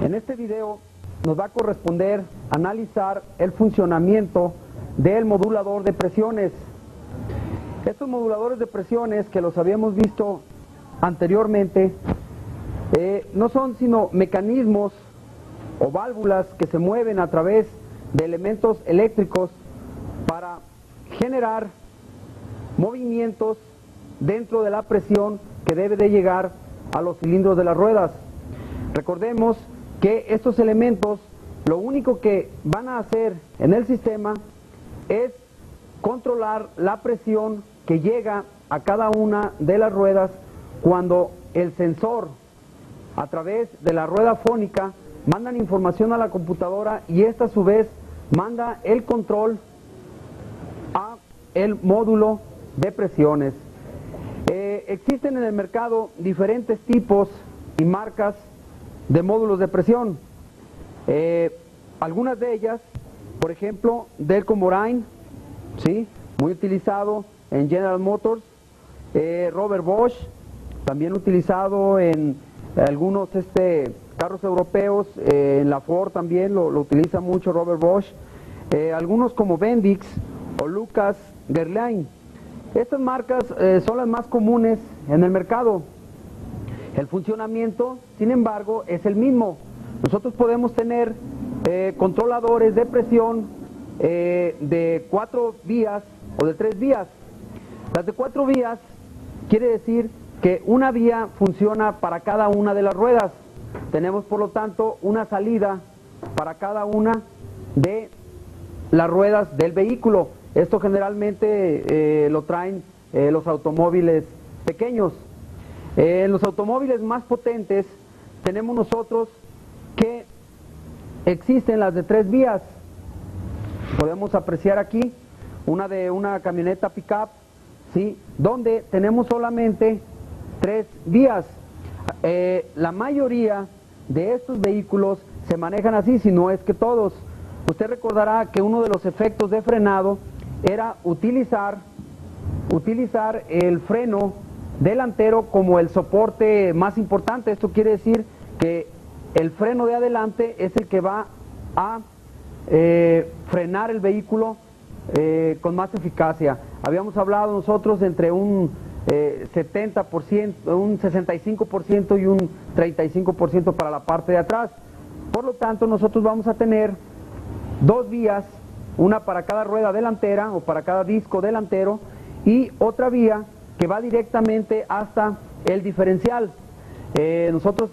En este video nos va a corresponder analizar el funcionamiento del modulador de presiones. Estos moduladores de presiones, que los habíamos visto anteriormente, no son sino mecanismos o válvulas que se mueven a través de elementos eléctricos para generar movimientos dentro de la presión que debe de llegar a los cilindros de las ruedas. Recordemos que estos elementos lo único que van a hacer en el sistema es controlar la presión que llega a cada una de las ruedas cuando el sensor, a través de la rueda fónica, mandan información a la computadora y esta a su vez manda el control a el módulo de presiones. Existen en el mercado diferentes tipos y marcas de módulos de presión. Algunas de ellas, por ejemplo, Delco Moraine, ¿sí?, muy utilizado en General Motors. Robert Bosch, también utilizado en algunos carros europeos. En la Ford también lo utiliza mucho Robert Bosch. Algunos como Bendix o Lucas Gerlain. Estas marcas son las más comunes en el mercado. El funcionamiento, sin embargo, es el mismo. Nosotros podemos tener controladores de presión de 4 vías o de 3 vías. Las de 4 vías quiere decir que una vía funciona para cada una de las ruedas. Tenemos, por lo tanto, una salida para cada una de las ruedas del vehículo. Esto generalmente lo traen los automóviles pequeños. En los automóviles más potentes tenemos nosotros que existen las de 3 vías. Podemos apreciar aquí una de una camioneta pickup, ¿sí?, donde tenemos solamente 3 vías. La mayoría de estos vehículos se manejan así, si no es que todos. Usted recordará que uno de los efectos de frenado era utilizar el freno delantero como el soporte más importante. Esto quiere decir que el freno de adelante es el que va a frenar el vehículo con más eficacia. Habíamos hablado nosotros entre un 70%, un 65% y un 35% para la parte de atrás. Por lo tanto, nosotros vamos a tener 2 vías, una para cada rueda delantera o para cada disco delantero y otra vía que va directamente hasta el diferencial. Nosotros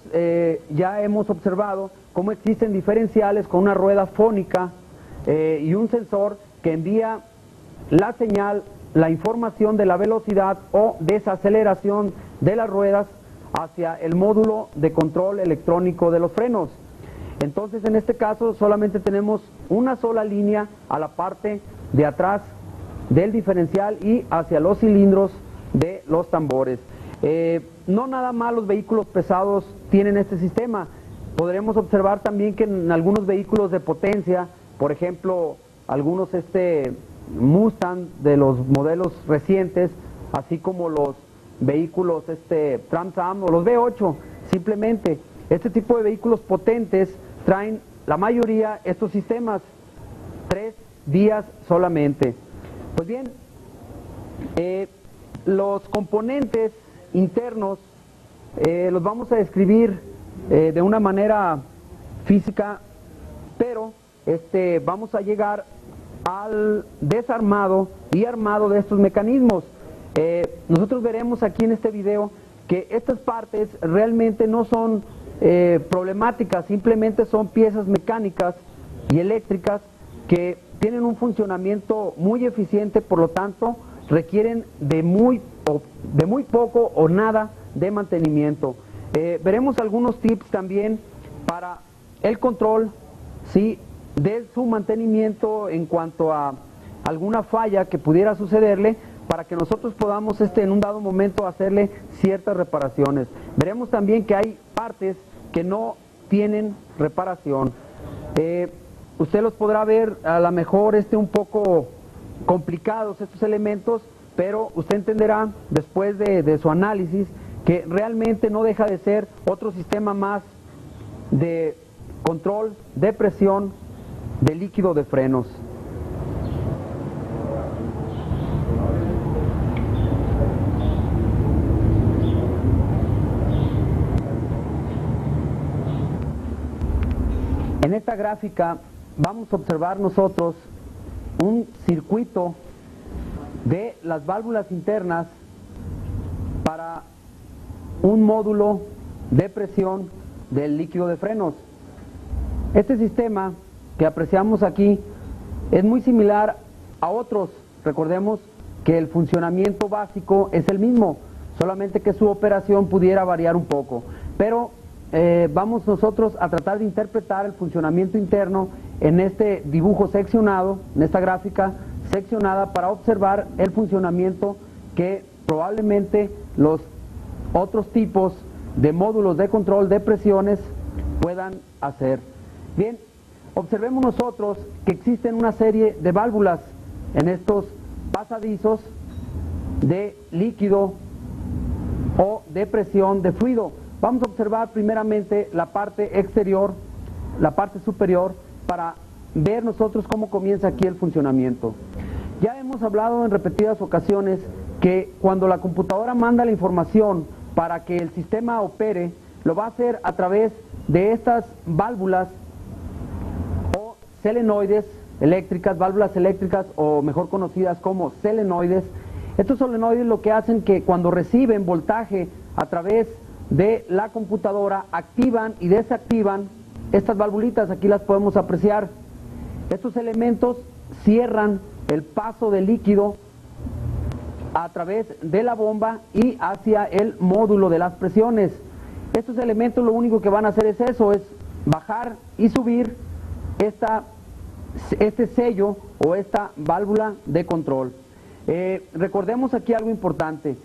ya hemos observado cómo existen diferenciales con una rueda fónica y un sensor que envía la señal, la información de la velocidad o desaceleración de las ruedas hacia el módulo de control electrónico de los frenos. Entonces, en este caso solamente tenemos una sola línea a la parte de atrás del diferencial y hacia los cilindros de los tambores. No nada más los vehículos pesados tienen este sistema. Podremos observar también que en algunos vehículos de potencia, por ejemplo, algunos Mustang de los modelos recientes, así como los vehículos Trans Am o los V8, simplemente este tipo de vehículos potentes traen la mayoría estos sistemas, 3 vías solamente. Pues bien, los componentes internos los vamos a describir de una manera física, pero vamos a llegar al desarmado y armado de estos mecanismos. Nosotros veremos aquí en este video que estas partes realmente no son problemáticas, simplemente son piezas mecánicas y eléctricas que tienen un funcionamiento muy eficiente, por lo tanto requieren de muy poco o nada de mantenimiento. Veremos algunos tips también para el control, ¿sí?, de su mantenimiento en cuanto a alguna falla que pudiera sucederle, para que nosotros podamos en un dado momento hacerle ciertas reparaciones. Veremos también que hay partes que no tienen reparación. Usted los podrá ver a lo mejor un poco complicados estos elementos, pero usted entenderá después de su análisis que realmente no deja de ser otro sistema más de control de presión de líquido de frenos. En esta gráfica vamos a observar nosotros un circuito de las válvulas internas para un módulo de presión del líquido de frenos. Este sistema que apreciamos aquí es muy similar a otros. Recordemos que el funcionamiento básico es el mismo, solamente que su operación pudiera variar un poco, pero vamos nosotros a tratar de interpretar el funcionamiento interno en este dibujo seccionado, en esta gráfica seccionada, para observar el funcionamiento que probablemente los otros tipos de módulos de control de presiones puedan hacer. Bien, observemos nosotros que existen una serie de válvulas en estos pasadizos de líquido o de presión de fluido. Vamos a observar primeramente la parte exterior, la parte superior, para ver nosotros cómo comienza aquí el funcionamiento. Ya hemos hablado en repetidas ocasiones que cuando la computadora manda la información para que el sistema opere, lo va a hacer a través de estas válvulas o solenoides eléctricas, válvulas eléctricas, o mejor conocidas como solenoides. Estos solenoides lo que hacen que cuando reciben voltaje a través de la computadora, activan y desactivan estas valvulitas. Aquí las podemos apreciar. Estos elementos cierran el paso de líquido a través de la bomba y hacia el módulo de las presiones. Estos elementos lo único que van a hacer es eso, es bajar y subir este sello o esta válvula de control. Recordemos aquí algo importante.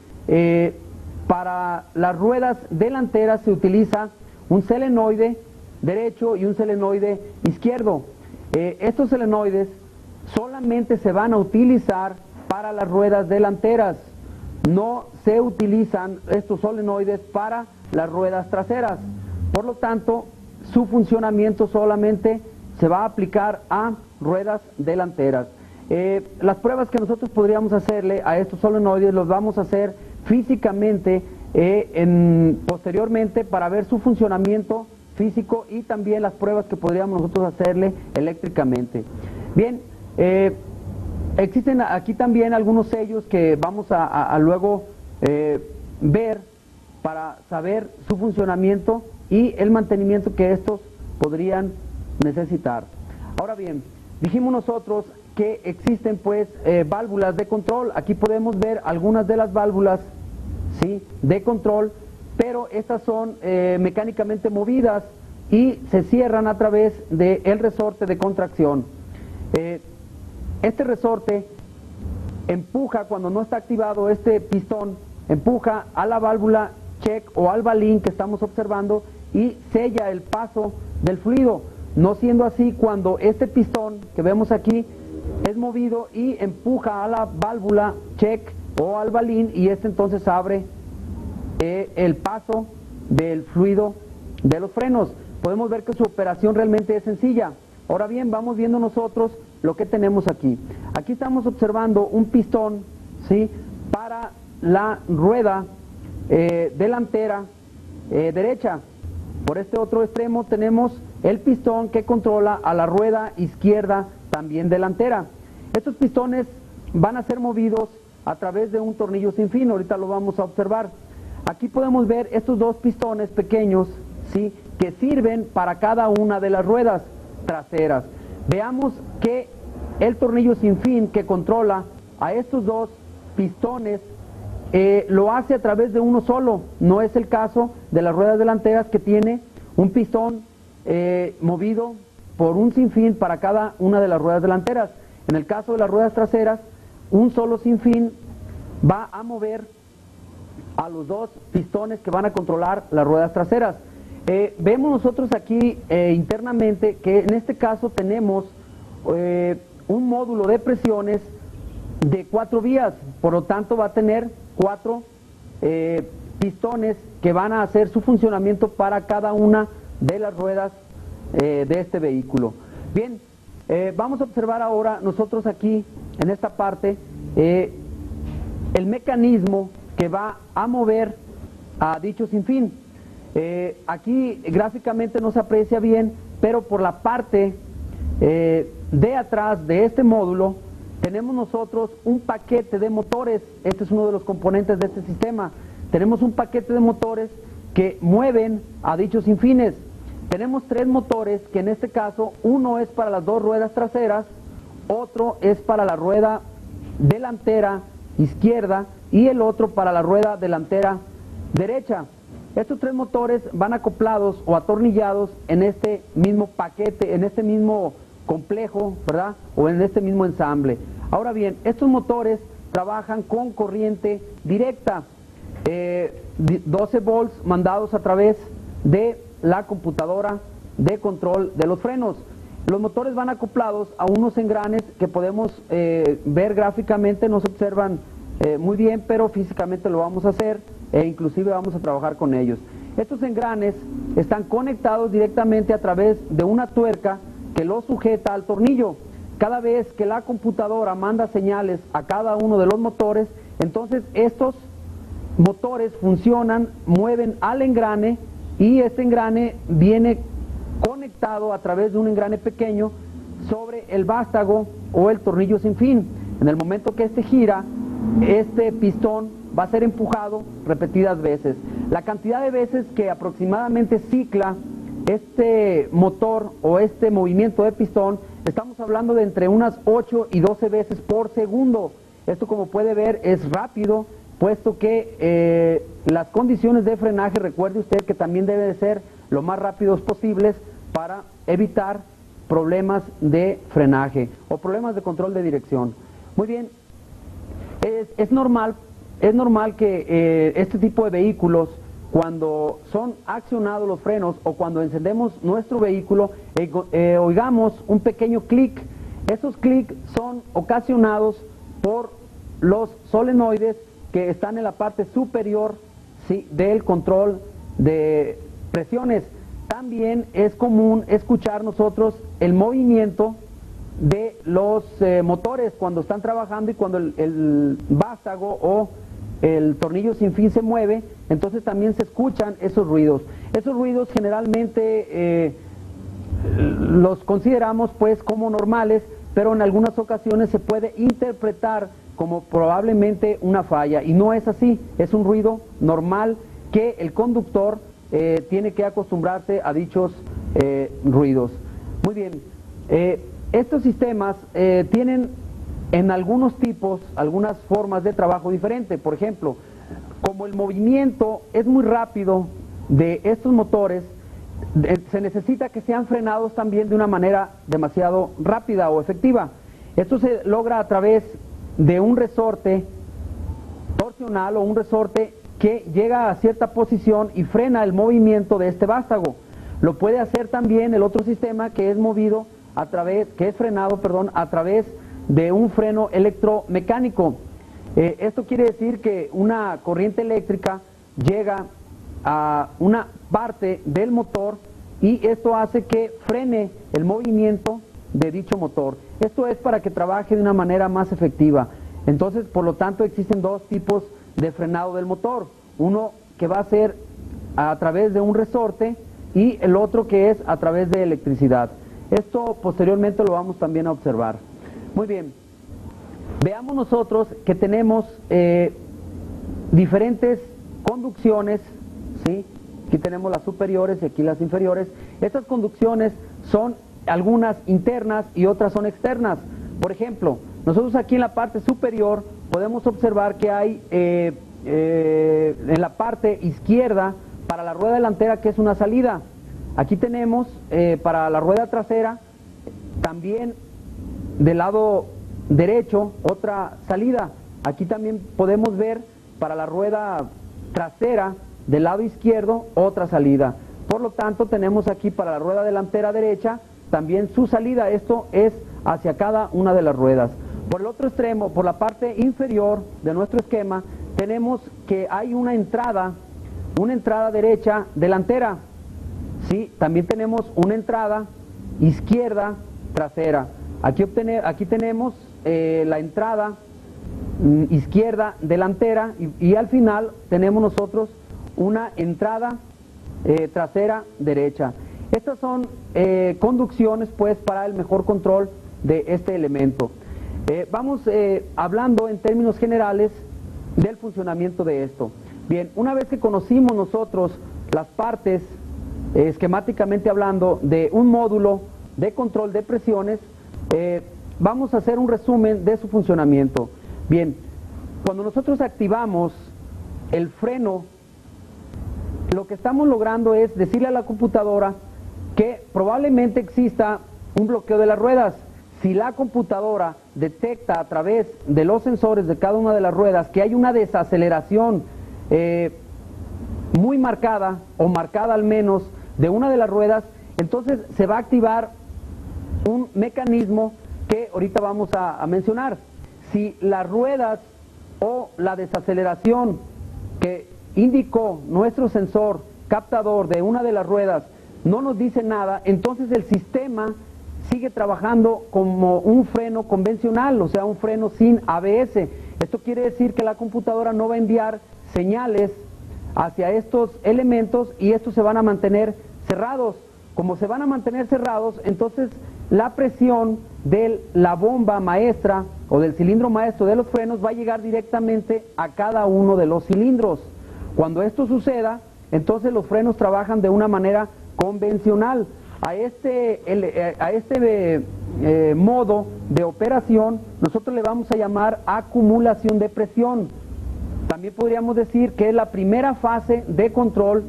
Para las ruedas delanteras se utiliza un solenoide derecho y un solenoide izquierdo. Estos solenoides solamente se van a utilizar para las ruedas delanteras. No se utilizan estos solenoides para las ruedas traseras. Por lo tanto, su funcionamiento solamente se va a aplicar a ruedas delanteras. Las pruebas que nosotros podríamos hacerle a estos solenoides los vamos a hacer físicamente posteriormente, para ver su funcionamiento físico y también las pruebas que podríamos nosotros hacerle eléctricamente. Bien, existen aquí también algunos sellos que vamos a luego ver para saber su funcionamiento y el mantenimiento que estos podrían necesitar. Ahora bien, dijimos nosotros que existen pues válvulas de control. Aquí podemos ver algunas de las válvulas, ¿sí?, de control, pero estas son mecánicamente movidas y se cierran a través del resorte de contracción. Este resorte empuja, cuando no está activado este pistón, empuja a la válvula check o al balín que estamos observando y sella el paso del fluido. No siendo así cuando este pistón que vemos aquí es movido y empuja a la válvula check o al balín, y este entonces abre el paso del fluido de los frenos. Podemos ver que su operación realmente es sencilla. Ahora bien, vamos viendo nosotros lo que tenemos aquí. Aquí estamos observando un pistón, ¿sí?, para la rueda delantera derecha. Por este otro extremo tenemos el pistón que controla a la rueda izquierda también delantera. Estos pistones van a ser movidos a través de un tornillo sin fin. Ahorita lo vamos a observar. Aquí podemos ver estos dos pistones pequeños, ¿sí?, que sirven para cada una de las ruedas traseras. Veamos que el tornillo sin fin que controla a estos dos pistones lo hace a través de uno solo. No es el caso de las ruedas delanteras, que tiene un pistón movido por un sinfín para cada una de las ruedas delanteras. En el caso de las ruedas traseras, un solo sinfín va a mover a los dos pistones que van a controlar las ruedas traseras. Vemos nosotros aquí internamente que en este caso tenemos un módulo de presiones de 4 vías, por lo tanto va a tener 4 pistones que van a hacer su funcionamiento para cada una de las ruedas de este vehículo. Bien, vamos a observar ahora nosotros aquí en esta parte el mecanismo que va a mover a dicho sinfín. Aquí gráficamente no se aprecia bien, pero por la parte de atrás de este módulo tenemos nosotros un paquete de motores. Este es uno de los componentes de este sistema. Tenemos un paquete de motores que mueven a dichos sinfines. Tenemos 3 motores, que en este caso uno es para las 2 ruedas traseras, otro es para la rueda delantera izquierda y el otro para la rueda delantera derecha. Estos 3 motores van acoplados o atornillados en este mismo paquete, en este mismo complejo, ¿verdad? O en este mismo ensamble. Ahora bien, estos motores trabajan con corriente directa, 12 volts mandados a través de la computadora de control de los frenos. Los motores van acoplados a unos engranes que podemos ver gráficamente, no se observan muy bien, pero físicamente lo vamos a hacer e inclusive vamos a trabajar con ellos. Estos engranes están conectados directamente a través de una tuerca que los sujeta al tornillo. Cada vez que la computadora manda señales a cada uno de los motores, entonces estos motores funcionan, mueven al engrane y este engrane viene conectado a través de un engrane pequeño sobre el vástago o el tornillo sin fin. En el momento que este gira, este pistón va a ser empujado repetidas veces. La cantidad de veces que aproximadamente cicla este motor o este movimiento de pistón, estamos hablando de entre unas 8 y 12 veces por segundo. Esto, como puede ver, es rápido, puesto que las condiciones de frenaje, recuerde usted que también deben de ser lo más rápidos posibles para evitar problemas de frenaje o problemas de control de dirección. Muy bien, es normal que este tipo de vehículos, cuando son accionados los frenos o cuando encendemos nuestro vehículo, oigamos un pequeño clic. Esos clics son ocasionados por los solenoides que están en la parte superior, ¿sí?, del control de presiones. También es común escuchar nosotros el movimiento de los motores cuando están trabajando y cuando el vástago o el tornillo sin fin se mueve, entonces también se escuchan esos ruidos. Esos ruidos generalmente los consideramos pues como normales, pero en algunas ocasiones se puede interpretar como probablemente una falla, y no es así, es un ruido normal que el conductor tiene que acostumbrarse a dichos ruidos. Muy bien, estos sistemas tienen en algunos tipos, algunas formas de trabajo diferente. Por ejemplo, como el movimiento es muy rápido de estos motores, se necesita que sean frenados también de una manera demasiado rápida o efectiva. Esto se logra a través de un resorte torsional o un resorte que llega a cierta posición y frena el movimiento de este vástago. Lo puede hacer también el otro sistema que es movido a través, que es frenado, perdón, a través de un freno electromecánico. Esto quiere decir que una corriente eléctrica llega a una parte del motor y esto hace que frene el movimiento de dicho motor. Esto es para que trabaje de una manera más efectiva. Entonces, por lo tanto, existen 2 tipos de frenado del motor. Uno que va a ser a través de un resorte y el otro que es a través de electricidad. Esto posteriormente lo vamos también a observar. Muy bien, veamos nosotros que tenemos diferentes conducciones, ¿sí? Aquí tenemos las superiores y aquí las inferiores. Estas conducciones son algunas internas y otras son externas. Por ejemplo, nosotros aquí en la parte superior podemos observar que hay en la parte izquierda para la rueda delantera, que es una salida. Aquí tenemos para la rueda trasera también del lado derecho otra salida. Aquí también podemos ver para la rueda trasera del lado izquierdo otra salida. Por lo tanto, tenemos aquí para la rueda delantera derecha también su salida. Esto es hacia cada una de las ruedas. Por el otro extremo, por la parte inferior de nuestro esquema, tenemos que hay una entrada derecha delantera, ¿sí? También tenemos una entrada izquierda trasera. Aquí tenemos la entrada izquierda delantera y al final tenemos nosotros una entrada trasera derecha. Estas son conducciones pues para el mejor control de este elemento. Vamos hablando en términos generales del funcionamiento de esto. Bien, una vez que conocimos nosotros las partes, esquemáticamente hablando, de un módulo de control de presiones, vamos a hacer un resumen de su funcionamiento. Bien, cuando nosotros activamos el freno, lo que estamos logrando es decirle a la computadora que probablemente exista un bloqueo de las ruedas. Si la computadora detecta a través de los sensores de cada una de las ruedas que hay una desaceleración muy marcada o marcada al menos de una de las ruedas, entonces se va a activar un mecanismo que ahorita vamos a mencionar. Si las ruedas o la desaceleración que indicó nuestro sensor captador de una de las ruedas no nos dice nada, entonces el sistema sigue trabajando como un freno convencional, o sea, un freno sin ABS. Esto quiere decir que la computadora no va a enviar señales hacia estos elementos y estos se van a mantener cerrados. Como se van a mantener cerrados, entonces la presión de la bomba maestra o del cilindro maestro de los frenos va a llegar directamente a cada uno de los cilindros. Cuando esto suceda, entonces los frenos trabajan de una manera convencional. A este modo de operación nosotros le vamos a llamar acumulación de presión. También podríamos decir que es la primera fase de control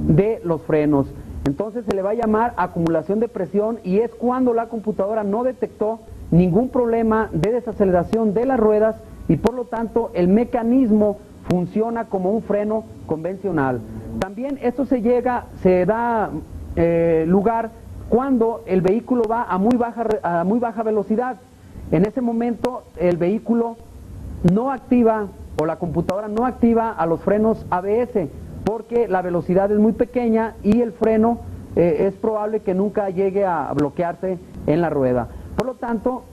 de los frenos. Entonces se le va a llamar acumulación de presión y es cuando la computadora no detectó ningún problema de desaceleración de las ruedas y por lo tanto el mecanismo funciona como un freno convencional. También esto se da lugar cuando el vehículo va a muy baja velocidad. En ese momento el vehículo no activa o la computadora no activa a los frenos ABS porque la velocidad es muy pequeña y el freno es probable que nunca llegue a bloquearse en la rueda. Por lo tanto,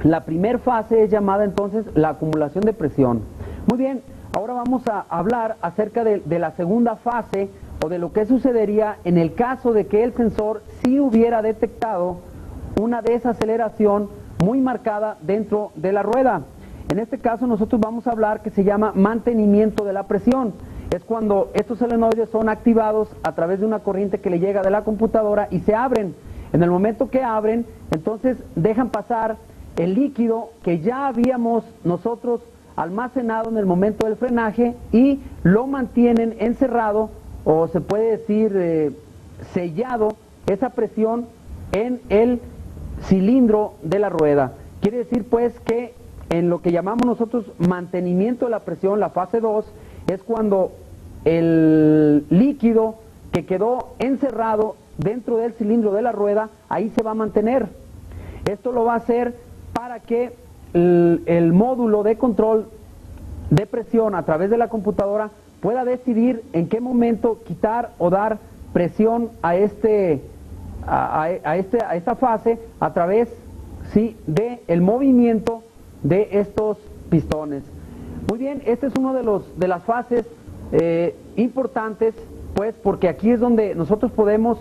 la primera fase es llamada entonces la acumulación de presión. Muy bien, ahora vamos a hablar acerca de la segunda fase o de lo que sucedería en el caso de que el sensor sí hubiera detectado una desaceleración muy marcada dentro de la rueda. En este caso nosotros vamos a hablar que se llama mantenimiento de la presión. Es cuando estos solenoides son activados a través de una corriente que le llega de la computadora y se abren. En el momento que abren, entonces dejan pasar el líquido que ya habíamos nosotros almacenado en el momento del frenaje y lo mantienen encerrado o se puede decir sellado esa presión en el cilindro de la rueda. Quiere decir pues que en lo que llamamos nosotros mantenimiento de la presión, la fase 2, es cuando el líquido que quedó encerrado dentro del cilindro de la rueda, ahí se va a mantener. Esto lo va a hacer para que el módulo de control de presión a través de la computadora pueda decidir en qué momento quitar o dar presión a esta fase a través del movimiento de estos pistones. Muy bien, este es uno de las fases importantes, pues porque aquí es donde nosotros podemos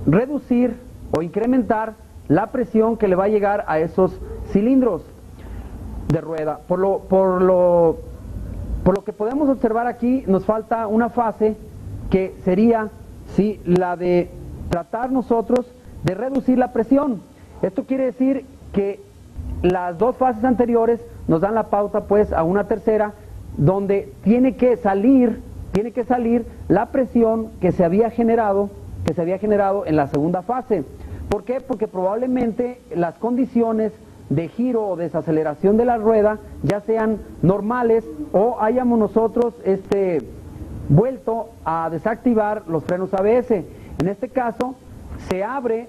reducir o incrementar la presión que le va a llegar a esos cilindros de rueda. Por lo que podemos observar aquí, nos falta una fase que sería la de tratar nosotros de reducir la presión. Esto quiere decir que las dos fases anteriores nos dan la pauta pues a una tercera donde tiene que salir la presión que se había generado en la segunda fase. ¿Por qué? Porque probablemente las condiciones de giro o desaceleración de la rueda ya sean normales o hayamos nosotros vuelto a desactivar los frenos ABS. En este caso se abre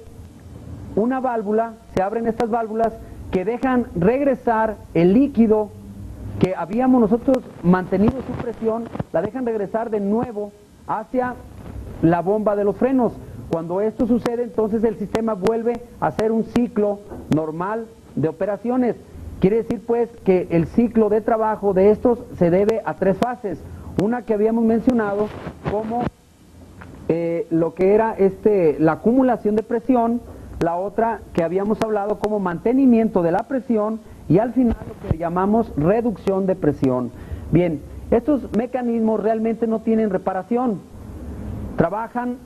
una válvula, se abren estas válvulas que dejan regresar el líquido que habíamos nosotros mantenido su presión, la dejan regresar de nuevo hacia la bomba de los frenos. Cuando esto sucede, entonces el sistema vuelve a hacer un ciclo normal de operaciones. Quiere decir pues que el ciclo de trabajo de estos se debe a 3 fases. Una que habíamos mencionado como lo que era la acumulación de presión, la otra que habíamos hablado como mantenimiento de la presión y al final lo que llamamos reducción de presión. Bien, estos mecanismos realmente no tienen reparación, trabajan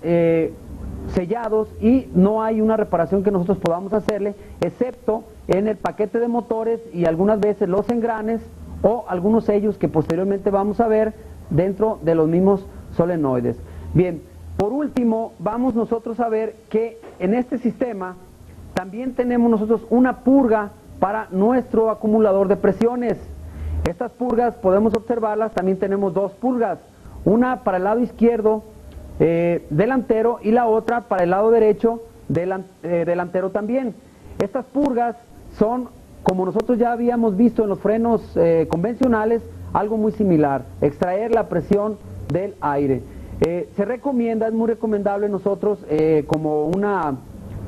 sellados y no hay una reparación que nosotros podamos hacerle, excepto en el paquete de motores y algunas veces los engranes o algunos sellos que posteriormente vamos a ver dentro de los mismos solenoides. Bien, por último vamos nosotros a ver que en este sistema también tenemos nosotros una purga para nuestro acumulador de presiones. Estas purgas podemos observarlas, también tenemos 2 purgas, una para el lado izquierdo delantero y la otra para el lado derecho delantero también. Estas purgas son, como nosotros ya habíamos visto en los frenos convencionales, algo muy similar, extraer la presión del aire. Se recomienda, es muy recomendable nosotros como una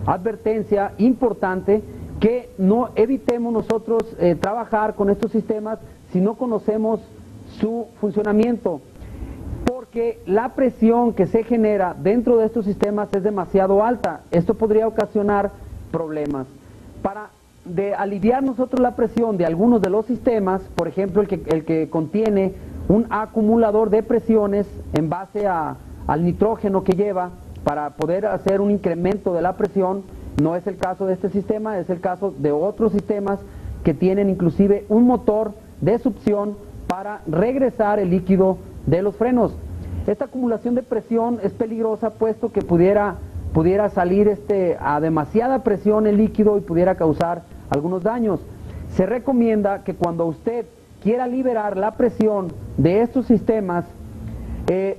advertencia importante que no evitemos nosotros trabajar con estos sistemas si no conocemos su funcionamiento, porque la presión que se genera dentro de estos sistemas es demasiado alta. Esto podría ocasionar problemas. Para aliviar nosotros la presión de algunos de los sistemas, por ejemplo el que contiene un acumulador de presiones en base al nitrógeno que lleva para poder hacer un incremento de la presión, no es el caso de este sistema, es el caso de otros sistemas que tienen inclusive un motor de succión para regresar el líquido de los frenos. Esta acumulación de presión es peligrosa puesto que pudiera salir a demasiada presión el líquido y pudiera causar algunos daños. Se recomienda que cuando usted quiera liberar la presión de estos sistemas,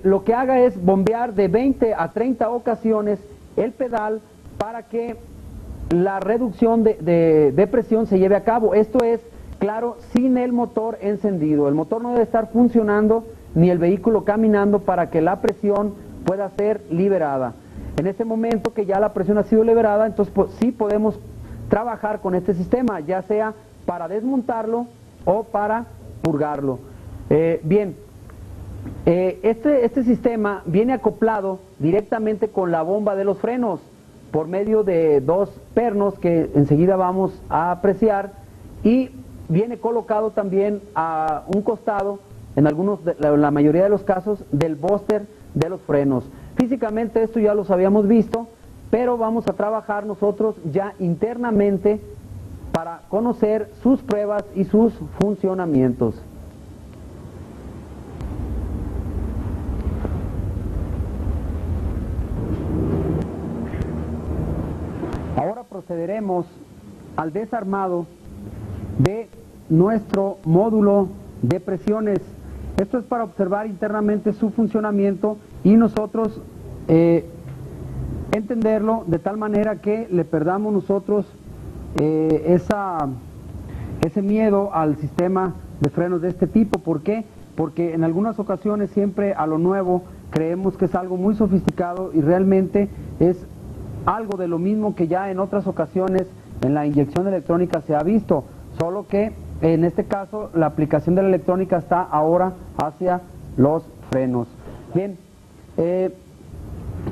lo que haga es bombear de 20 a 30 ocasiones el pedal para que la reducción de presión se lleve a cabo. Esto es, claro, sin el motor encendido. El motor no debe estar funcionando ni el vehículo caminando para que la presión pueda ser liberada. En ese momento que ya la presión ha sido liberada, entonces sí podemos trabajar con este sistema, ya sea para desmontarlo o para purgarlo. Este sistema viene acoplado directamente con la bomba de los frenos por medio de 2 pernos que enseguida vamos a apreciar, y viene colocado también a un costado, en la mayoría de los casos, del búster de los frenos. Físicamente esto ya los habíamos visto, pero vamos a trabajar nosotros ya internamente para conocer sus pruebas y sus funcionamientos. Ahora procederemos al desarmado de nuestro módulo de presiones. Esto es para observar internamente su funcionamiento y nosotros entenderlo de tal manera que le perdamos nosotros ese miedo al sistema de frenos de este tipo. ¿Por qué? Porque en algunas ocasiones siempre a lo nuevo creemos que es algo muy sofisticado y realmente es algo de lo mismo que ya en otras ocasiones en la inyección electrónica se ha visto, solo que en este caso la aplicación de la electrónica está ahora hacia los frenos. Bien,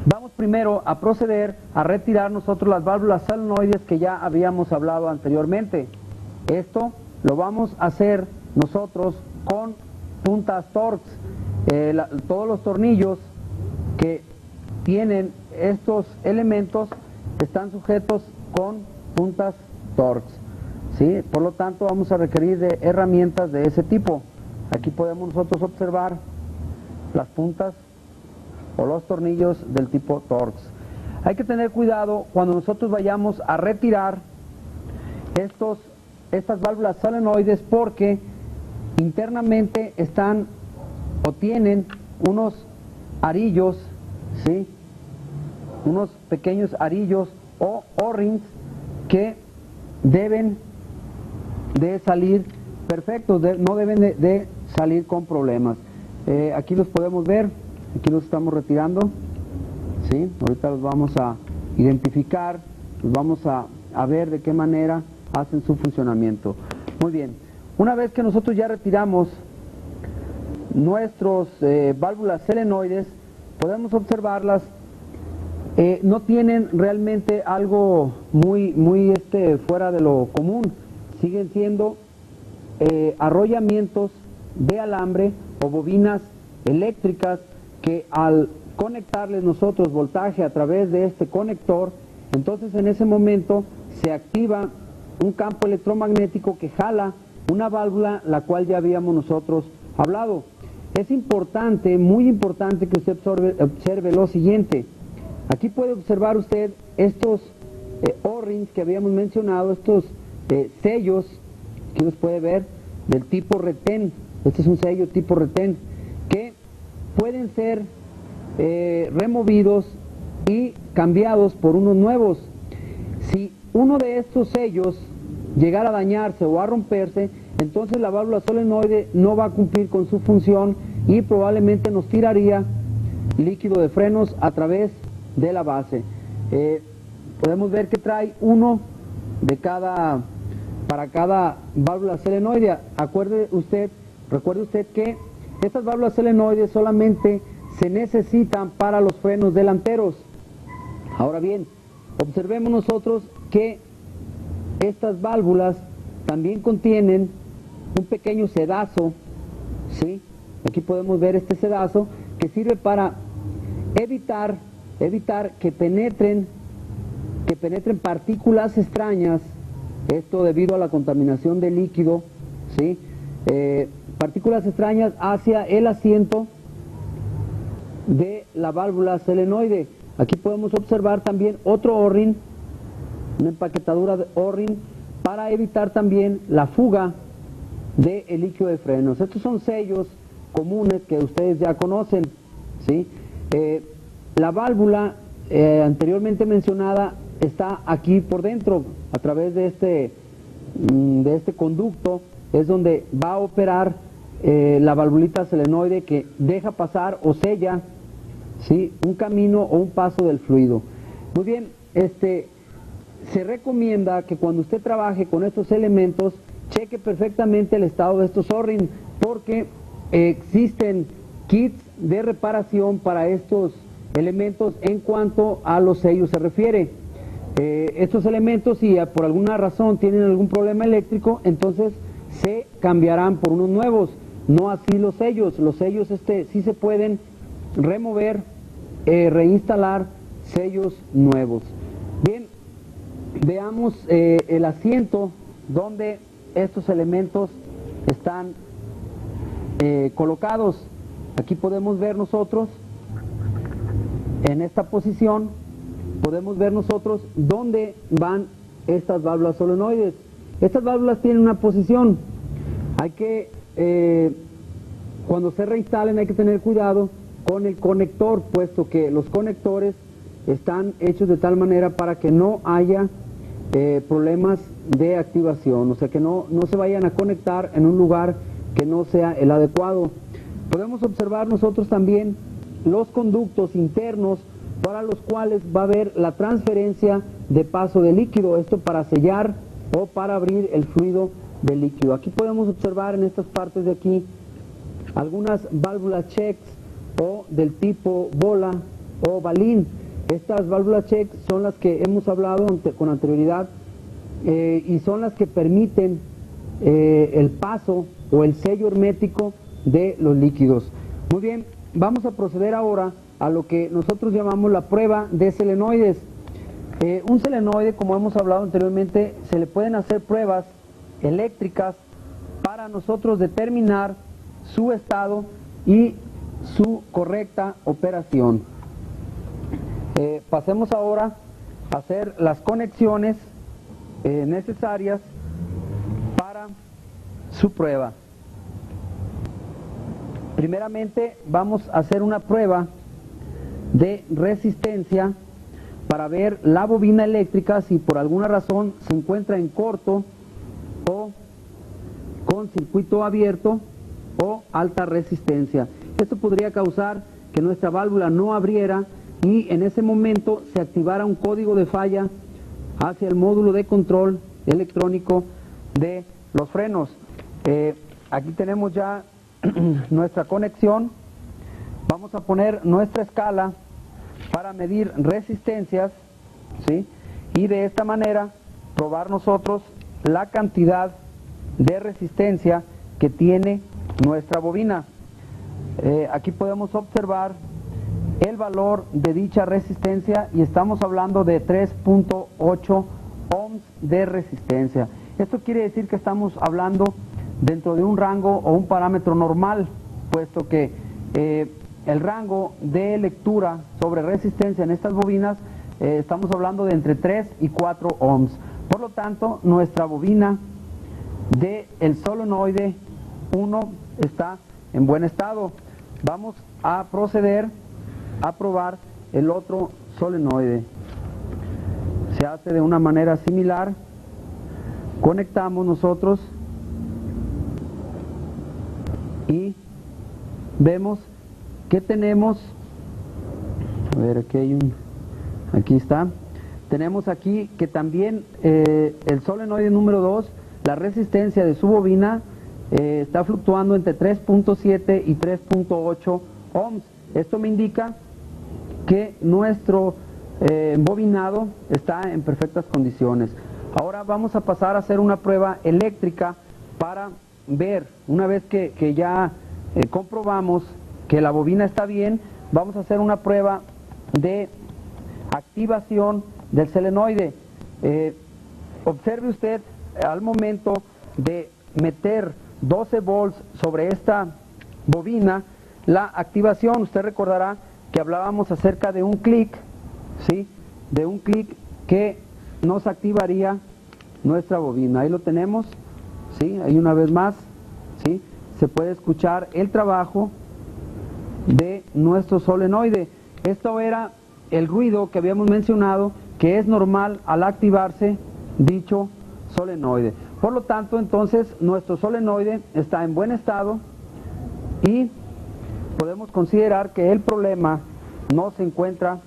vamos primero a proceder a retirar nosotros las válvulas solenoides que ya habíamos hablado anteriormente. Esto lo vamos a hacer nosotros con puntas Torx. Todos los tornillos que tienen estos elementos están sujetos con puntas Torx, ¿sí? Por lo tanto vamos a requerir de herramientas de ese tipo. Aquí podemos nosotros observar las puntas o los tornillos del tipo Torx. Hay que tener cuidado cuando nosotros vayamos a retirar estas válvulas solenoides, porque internamente están o tienen unos arillos, ¿sí? Unos pequeños arillos o O-rings que deben de salir perfectos, no deben de salir con problemas. Aquí los podemos ver, aquí los estamos retirando. ¿sí? Ahorita los vamos a identificar, los vamos a ver de qué manera hacen su funcionamiento. Muy bien, una vez que nosotros ya retiramos nuestros válvulas selenoides, podemos observarlas. No tienen realmente algo muy fuera de lo común. Siguen siendo arrollamientos de alambre o bobinas eléctricas que al conectarles nosotros voltaje a través de este conector, entonces en ese momento se activa un campo electromagnético que jala una válvula, la cual ya habíamos nosotros hablado. Es importante, muy importante que usted observe lo siguiente. Aquí puede observar usted estos O-rings que habíamos mencionado, estos sellos que usted puede ver del tipo retén. Este es un sello tipo retén que pueden ser removidos y cambiados por unos nuevos. Si uno de estos sellos llegara a dañarse o a romperse, entonces la válvula solenoide no va a cumplir con su función y probablemente nos tiraría líquido de frenos a través de la base. Podemos ver que trae uno de para cada válvula selenoide. Recuerde usted que estas válvulas selenoides solamente se necesitan para los frenos delanteros. Ahora bien, observemos nosotros que estas válvulas también contienen un pequeño sedazo, ¿sí? Aquí podemos ver este sedazo que sirve para evitar que penetren partículas extrañas, esto debido a la contaminación de líquido, ¿sí? Partículas extrañas hacia el asiento de la válvula selenoide. Aquí podemos observar también otro O-ring, una empaquetadura de O-ring para evitar también la fuga del líquido de frenos. Estos son sellos comunes que ustedes ya conocen, ¿sí? La válvula anteriormente mencionada está aquí por dentro, a través de este conducto es donde va a operar la valvulita selenoide que deja pasar o sella, ¿sí?, un camino o un paso del fluido. Muy bien, se recomienda que cuando usted trabaje con estos elementos, cheque perfectamente el estado de estos O-ring, porque existen kits de reparación para estos elementos en cuanto a los sellos se refiere. Estos elementos, si por alguna razón tienen algún problema eléctrico, entonces se cambiarán por unos nuevos. No así los sellos. Los sellos sí se pueden remover, reinstalar sellos nuevos. Bien, veamos el asiento donde estos elementos están colocados. Aquí podemos ver nosotros, en esta posición, podemos ver nosotros dónde van estas válvulas solenoides. Estas válvulas tienen una posición. Hay que, cuando se reinstalen, hay que tener cuidado con el conector, puesto que los conectores están hechos de tal manera para que no haya problemas de activación, o sea que no se vayan a conectar en un lugar que no sea el adecuado. Podemos observar nosotros también los conductos internos para los cuales va a haber la transferencia de paso de líquido, esto para sellar o para abrir el fluido del líquido. Aquí podemos observar en estas partes de aquí algunas válvulas checks o del tipo bola o balín. Estas válvulas check son las que hemos hablado con anterioridad y son las que permiten el paso o el sello hermético de los líquidos. Muy bien, vamos a proceder ahora a lo que nosotros llamamos la prueba de selenoides. Un selenoide, como hemos hablado anteriormente, se le pueden hacer pruebas eléctricas para nosotros determinar su estado y su correcta operación. Pasemos ahora a hacer las conexiones necesarias para su prueba. Primeramente vamos a hacer una prueba de resistencia para ver la bobina eléctrica si por alguna razón se encuentra en corto o con circuito abierto o alta resistencia. Esto podría causar que nuestra válvula no abriera y en ese momento se activara un código de falla hacia el módulo de control electrónico de los frenos. Aquí tenemos ya nuestra conexión. Vamos a poner nuestra escala para medir resistencias, ¿sí? Y de esta manera probar nosotros la cantidad de resistencia que tiene nuestra bobina. Aquí podemos observar el valor de dicha resistencia y estamos hablando de 3.8 ohms de resistencia. Esto quiere decir que estamos hablando dentro de un rango o un parámetro normal, puesto que el rango de lectura sobre resistencia en estas bobinas estamos hablando de entre 3 y 4 ohms. Por lo tanto, nuestra bobina del solenoide 1 está en buen estado. Vamos a proceder a probar el otro solenoide. Se hace de una manera similar. Conectamos nosotros y vemos que tenemos, a ver, aquí hay aquí está, tenemos aquí que también el solenoide número 2, la resistencia de su bobina está fluctuando entre 3.7 y 3.8 ohms. Esto me indica que nuestro bobinado está en perfectas condiciones. Ahora vamos a pasar a hacer una prueba eléctrica para ver, una vez que ya comprobamos que la bobina está bien, vamos a hacer una prueba de activación del solenoide. Observe usted al momento de meter 12 volts sobre esta bobina, la activación, usted recordará que hablábamos acerca de un clic, ¿sí? De un clic que nos activaría nuestra bobina. Ahí lo tenemos, ¿sí? Ahí una vez más, ¿sí? Se puede escuchar el trabajo de nuestro solenoide. Esto era el ruido que habíamos mencionado, que es normal al activarse dicho solenoide. Por lo tanto, entonces, nuestro solenoide está en buen estado y podemos considerar que el problema no se encuentra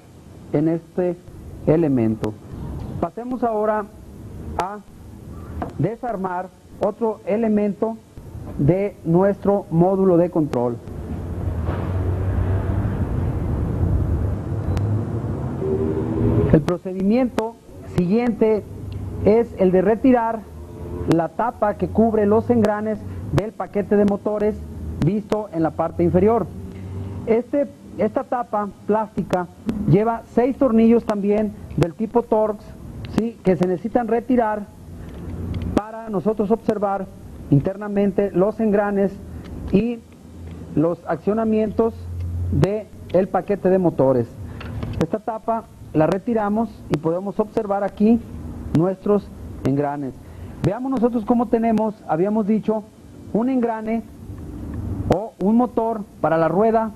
en este elemento. Pasemos ahora a desarmar otro elemento de nuestro módulo de control. El procedimiento siguiente es el de retirar la tapa que cubre los engranes del paquete de motores visto en la parte inferior. Esta tapa plástica lleva 6 tornillos también del tipo Torx, ¿sí? Que se necesitan retirar para nosotros observar internamente los engranes y los accionamientos del paquete de motores. Esta tapa la retiramos y podemos observar aquí nuestros engranes. Veamos nosotros cómo tenemos, habíamos dicho, un engrane o un motor para la rueda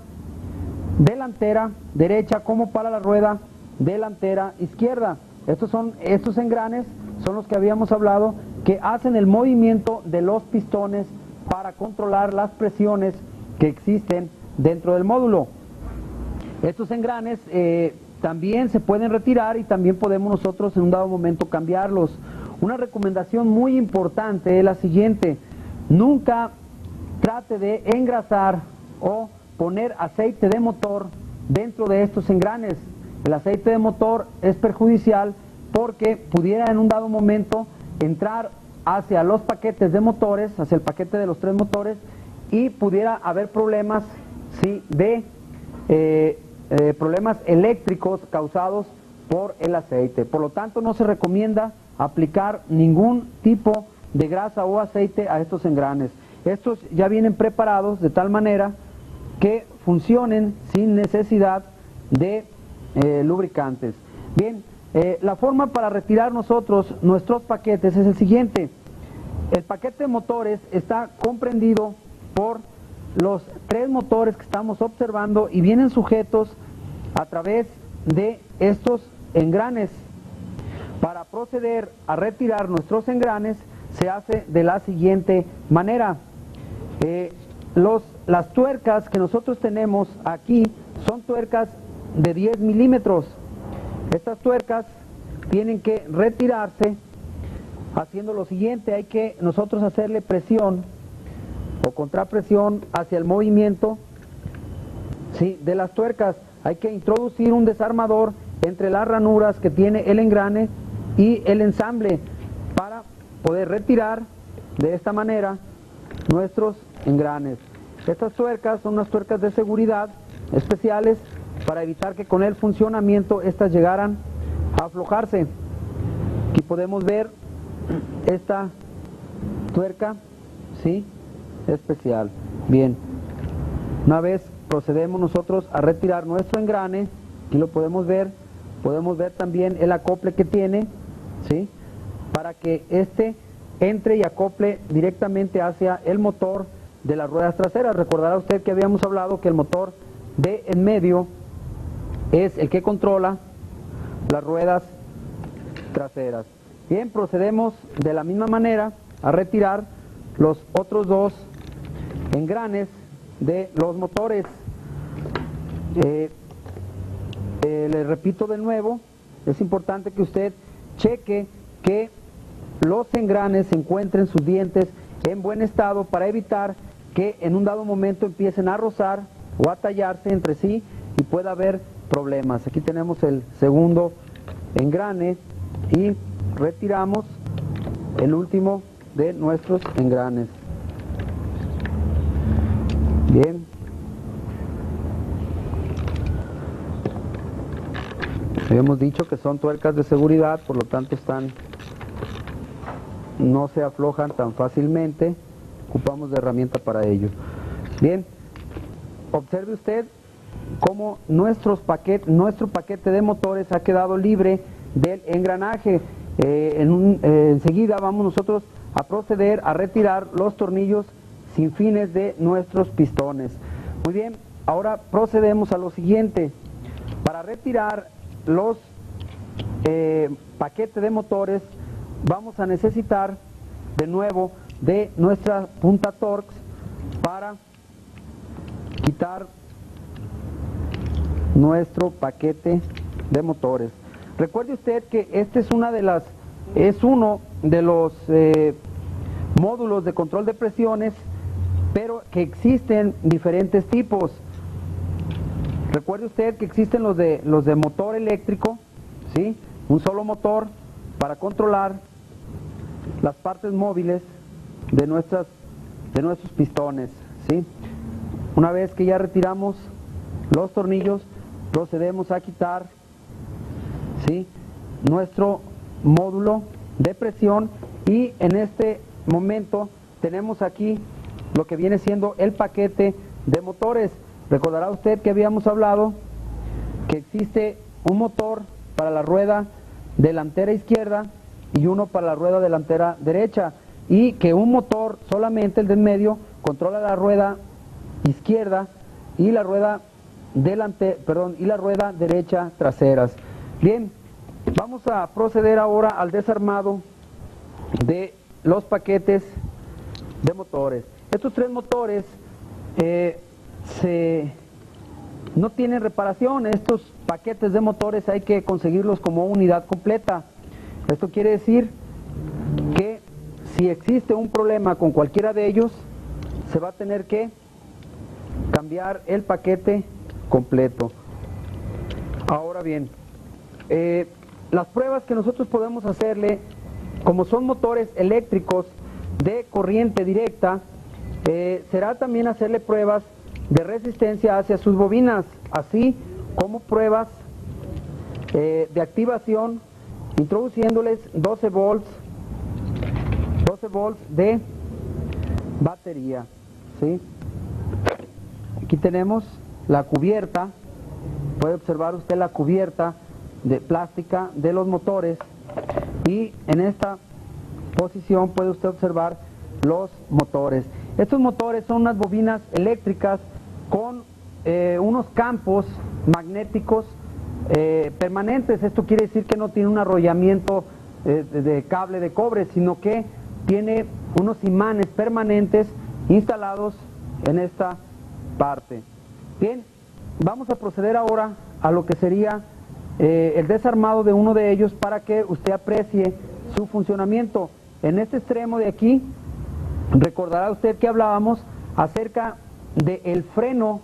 delantera derecha como para la rueda delantera izquierda. Estos engranes son los que habíamos hablado, que hacen el movimiento de los pistones para controlar las presiones que existen dentro del módulo. Estos engranes también se pueden retirar y también podemos nosotros en un dado momento cambiarlos. Una recomendación muy importante es la siguiente: nunca trate de engrasar o poner aceite de motor dentro de estos engranes. El aceite de motor es perjudicial porque pudiera en un dado momento entrar hacia los paquetes de motores, hacia el paquete de los 3 motores, y pudiera haber problemas, ¿sí?, de problemas eléctricos causados por el aceite. Por lo tanto, no se recomienda aplicar ningún tipo de grasa o aceite a estos engranes. Estos ya vienen preparados de tal manera que funcionen sin necesidad de lubricantes. Bien, la forma para retirar nosotros nuestros paquetes es el siguiente. El paquete de motores está comprendido por los 3 motores que estamos observando y vienen sujetos a través de estos engranes. Para proceder a retirar nuestros engranes se hace de la siguiente manera. Las tuercas que nosotros tenemos aquí son tuercas de 10 milímetros. Estas tuercas tienen que retirarse haciendo lo siguiente: hay que nosotros hacerle presión o contrapresión hacia el movimiento, ¿sí?, de las tuercas. Hay que introducir un desarmador entre las ranuras que tiene el engrane y el ensamble para poder retirar de esta manera nuestros engranes. Estas tuercas son unas tuercas de seguridad especiales para evitar que con el funcionamiento estas llegaran a aflojarse. Aquí podemos ver esta tuerca, ¿sí?, especial. Bien, una vez procedemos nosotros a retirar nuestro engrane, aquí lo podemos ver también el acople que tiene, ¿sí?, para que este entre y acople directamente hacia el motor de las ruedas traseras. Recordará usted que habíamos hablado que el motor de en medio es el que controla las ruedas traseras. Bien, procedemos de la misma manera a retirar los otros dos engranes de los motores. Les repito de nuevo, es importante que usted cheque que los engranes se encuentren sus dientes en buen estado para evitar que en un dado momento empiecen a rozar o a tallarse entre sí y pueda haber problemas. Aquí tenemos el segundo engrane y retiramos el último de nuestros engranes. Bien. Habíamos dicho que son tuercas de seguridad, por lo tanto no se aflojan tan fácilmente. Ocupamos de herramienta para ello. Bien, observe usted cómo nuestro paquete de motores ha quedado libre del engranaje. Enseguida vamos nosotros a proceder a retirar los tornillos sin fines de nuestros pistones. Muy bien, ahora procedemos a lo siguiente. Para retirar los paquetes de motores vamos a necesitar de nuevo de nuestra punta Torx para quitar nuestro paquete de motores. Recuerde usted que este es uno de los módulos de control de presiones, pero que existen diferentes tipos. Recuerde usted que existen los de motor eléctrico, ¿sí?, un solo motor para controlar las partes móviles de nuestros pistones, ¿sí? Una vez que ya retiramos los tornillos, procedemos a quitar, ¿sí?, nuestro módulo de presión, y en este momento tenemos aquí lo que viene siendo el paquete de motores. Recordará usted que habíamos hablado que existe un motor para la rueda delantera izquierda y uno para la rueda delantera derecha, y que un motor, solamente el de en medio, controla la rueda izquierda y la rueda derecha traseras. Bien, vamos a proceder ahora al desarmado de los paquetes de motores. Estos tres motores no tienen reparación. Estos paquetes de motores hay que conseguirlos como unidad completa. Esto quiere decir que si existe un problema con cualquiera de ellos, se va a tener que cambiar el paquete completo. Ahora bien, las pruebas que nosotros podemos hacerle, como son motores eléctricos de corriente directa, será también hacerle pruebas de resistencia hacia sus bobinas, así como pruebas de activación, introduciéndoles 12 volts de batería, ¿sí? Aquí tenemos la cubierta, puede observar usted la cubierta de plástica de los motores, y en esta posición puede usted observar los motores. Estos motores son unas bobinas eléctricas con unos campos magnéticos permanentes. Esto quiere decir que no tiene un arrollamiento de cable de cobre, sino que tiene unos imanes permanentes instalados en esta parte. Bien, vamos a proceder ahora a lo que sería el desarmado de uno de ellos para que usted aprecie su funcionamiento. En este extremo de aquí, recordará usted que hablábamos acerca del freno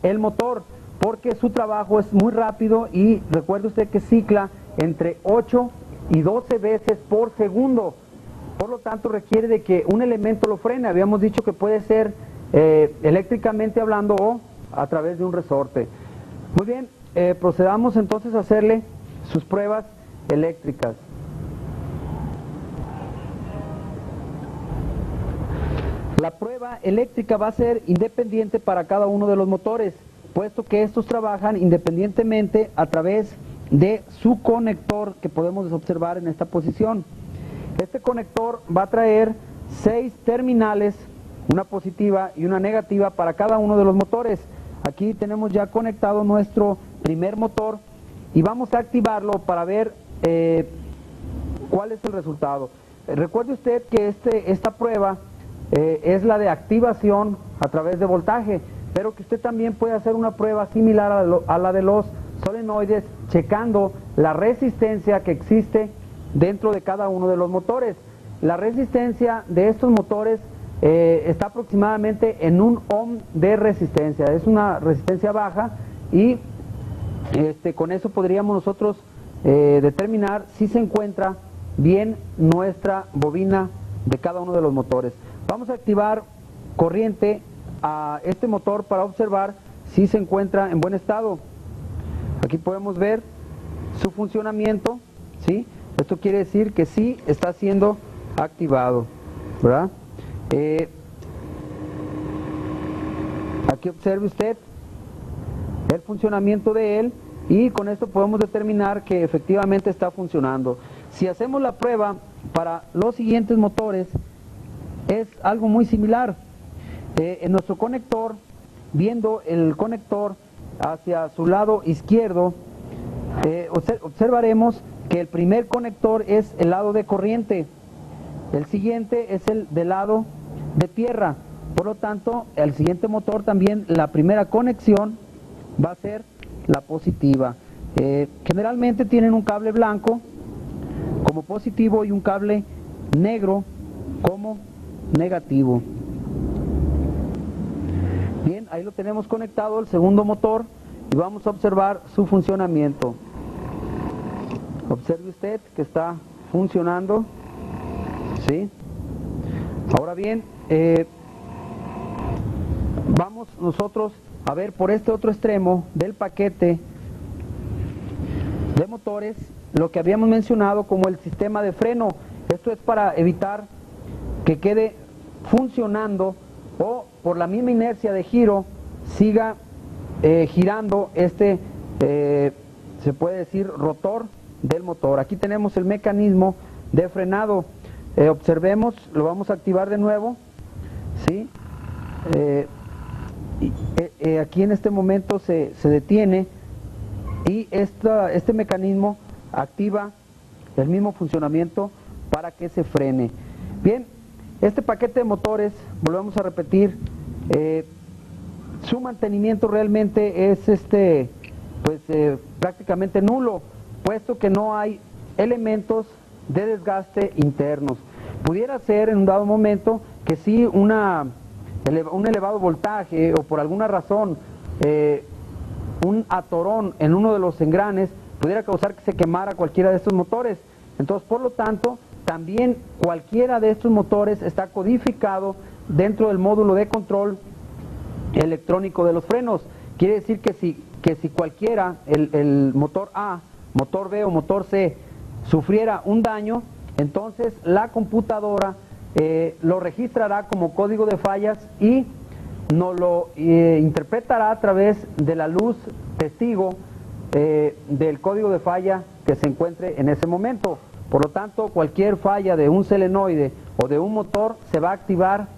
del motor, porque su trabajo es muy rápido y recuerde usted que cicla entre 8 y 12 veces por segundo. Por lo tanto, requiere de que un elemento lo frene. Habíamos dicho que puede ser eléctricamente hablando o a través de un resorte. Muy bien, procedamos entonces a hacerle sus pruebas eléctricas. La prueba eléctrica va a ser independiente para cada uno de los motores, puesto que estos trabajan independientemente a través de su conector que podemos observar en esta posición. Este conector va a traer 6 terminales, una positiva y una negativa para cada uno de los motores. Aquí tenemos ya conectado nuestro primer motor y vamos a activarlo para ver cuál es el resultado. Recuerde usted que esta prueba es la de activación a través de voltaje, pero que usted también puede hacer una prueba similar a la de los solenoides, checando la resistencia que existe dentro de cada uno de los motores. La resistencia de estos motores está aproximadamente en 1 ohm de resistencia, es una resistencia baja y con eso podríamos nosotros determinar si se encuentra bien nuestra bobina de cada uno de los motores. Vamos a activar corriente a este motor para observar si se encuentra en buen estado. Aquí podemos ver su funcionamiento, ¿sí? Esto quiere decir que sí está siendo activado, ¿verdad? Aquí observe usted el funcionamiento de él y con esto podemos determinar que efectivamente está funcionando. Si hacemos la prueba para los siguientes motores, es algo muy similar. En nuestro conector, viendo el conector hacia su lado izquierdo, observaremos que el primer conector es el lado de corriente, el siguiente es el del lado de tierra. Por lo tanto, el siguiente motor también, la primera conexión va a ser la positiva. Generalmente tienen un cable blanco como positivo y un cable negro como negativo. Bien, ahí lo tenemos conectado el segundo motor y vamos a observar su funcionamiento. Observe usted que está funcionando, ¿sí? Ahora bien, vamos nosotros a ver por este otro extremo del paquete de motores lo que habíamos mencionado como el sistema de freno. Esto es para evitar que quede funcionando o por la misma inercia de giro siga girando se puede decir rotor del motor. Aquí tenemos el mecanismo de frenado. Observemos, lo vamos a activar de nuevo, ¿sí? Aquí en este momento se detiene y este mecanismo activa el mismo funcionamiento para que se frene. Bien, este paquete de motores, volvemos a repetir, su mantenimiento realmente es prácticamente nulo, puesto que no hay elementos de desgaste internos. Pudiera ser en un dado momento que sí un elevado voltaje o por alguna razón un atorón en uno de los engranes pudiera causar que se quemara cualquiera de estos motores. Entonces, por lo tanto, también cualquiera de estos motores está codificado dentro del módulo de control electrónico de los frenos. Quiere decir que si cualquiera, el motor A, motor B o motor C, sufriera un daño, entonces la computadora lo registrará como código de fallas y nos lo interpretará a través de la luz testigo del código de falla que se encuentre en ese momento. Por lo tanto, cualquier falla de un solenoide o de un motor se va a activar